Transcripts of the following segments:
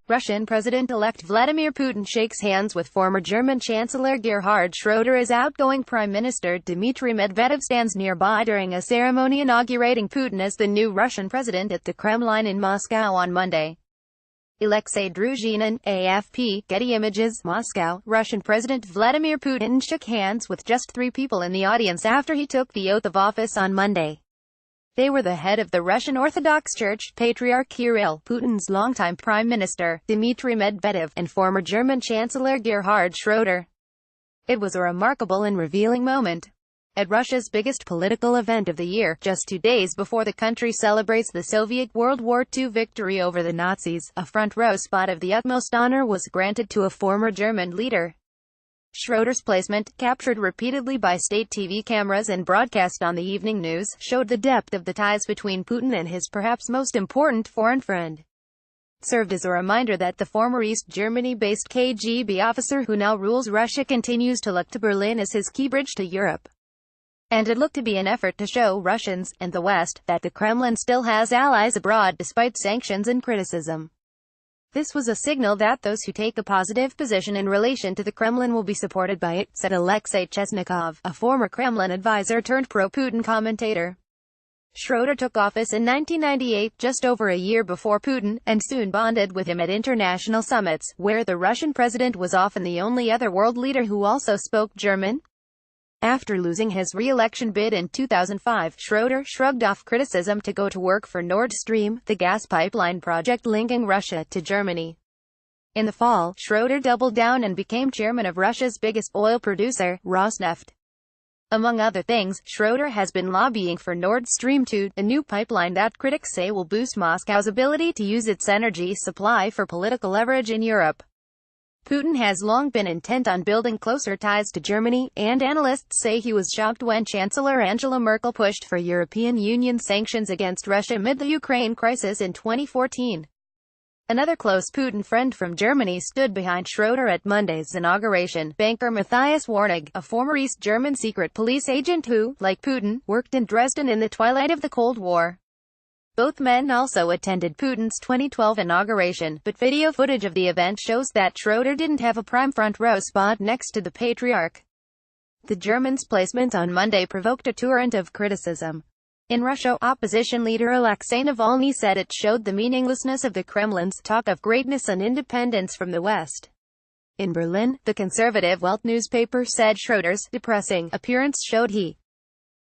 Russian President-elect Vladimir Putin shakes hands with former German Chancellor Gerhard Schröder as outgoing Prime Minister Dmitry Medvedev stands nearby during a ceremony inaugurating Putin as the new Russian president at the Kremlin in Moscow on Monday. Alexei Druzhinin, AFP, Getty Images, Moscow. Russian President Vladimir Putin shook hands with just 3 people in the audience after he took the oath of office on Monday. They were the head of the Russian Orthodox Church, Patriarch Kirill, Putin's longtime prime minister, Dmitry Medvedev, and former German Chancellor Gerhard Schröder. It was a remarkable and revealing moment. At Russia's biggest political event of the year, just 2 days before the country celebrates the Soviet World War II victory over the Nazis, a front-row spot of the utmost honor was granted to a former German leader. Schröder's placement, captured repeatedly by state TV cameras and broadcast on the evening news, showed the depth of the ties between Putin and his perhaps most important foreign friend. It served as a reminder that the former East Germany-based KGB officer who now rules Russia continues to look to Berlin as his key bridge to Europe. And it looked to be an effort to show Russians, and the West, that the Kremlin still has allies abroad despite sanctions and criticism. This was a signal that those who take a positive position in relation to the Kremlin will be supported by it, said Alexei Chesnikov, a former Kremlin advisor turned pro-Putin commentator. Schröder took office in 1998, just over a year before Putin, and soon bonded with him at international summits, where the Russian president was often the only other world leader who also spoke German. After losing his re-election bid in 2005, Schröder shrugged off criticism to go to work for Nord Stream, the gas pipeline project linking Russia to Germany. In the fall, Schröder doubled down and became chairman of Russia's biggest oil producer, Rosneft. Among other things, Schröder has been lobbying for Nord Stream 2, a new pipeline that critics say will boost Moscow's ability to use its energy supply for political leverage in Europe. Putin has long been intent on building closer ties to Germany, and analysts say he was shocked when Chancellor Angela Merkel pushed for European Union sanctions against Russia amid the Ukraine crisis in 2014. Another close Putin friend from Germany stood behind Schröder at Monday's inauguration, banker Matthias Warnig, a former East German secret police agent who, like Putin, worked in Dresden in the twilight of the Cold War. Both men also attended Putin's 2012 inauguration, but video footage of the event shows that Schröder didn't have a prime front-row spot next to the Patriarch. The German's placement on Monday provoked a torrent of criticism. In Russia, opposition leader Alexei Navalny said it showed the meaninglessness of the Kremlin's talk of greatness and independence from the West. In Berlin, the conservative Welt newspaper said Schröder's depressing appearance showed he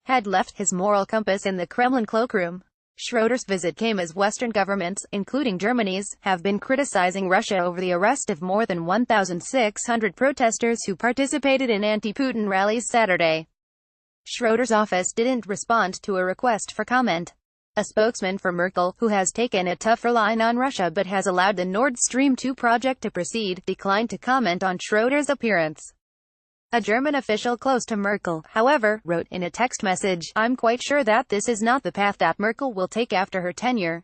had left his moral compass in the Kremlin cloakroom. Schröder's visit came as Western governments, including Germany's, have been criticizing Russia over the arrest of more than 1,600 protesters who participated in anti-Putin rallies Saturday. Schröder's office didn't respond to a request for comment. A spokesman for Merkel, who has taken a tougher line on Russia but has allowed the Nord Stream 2 project to proceed, declined to comment on Schröder's appearance. A German official close to Merkel, however, wrote in a text message, "I'm quite sure that this is not the path that Merkel will take after her tenure."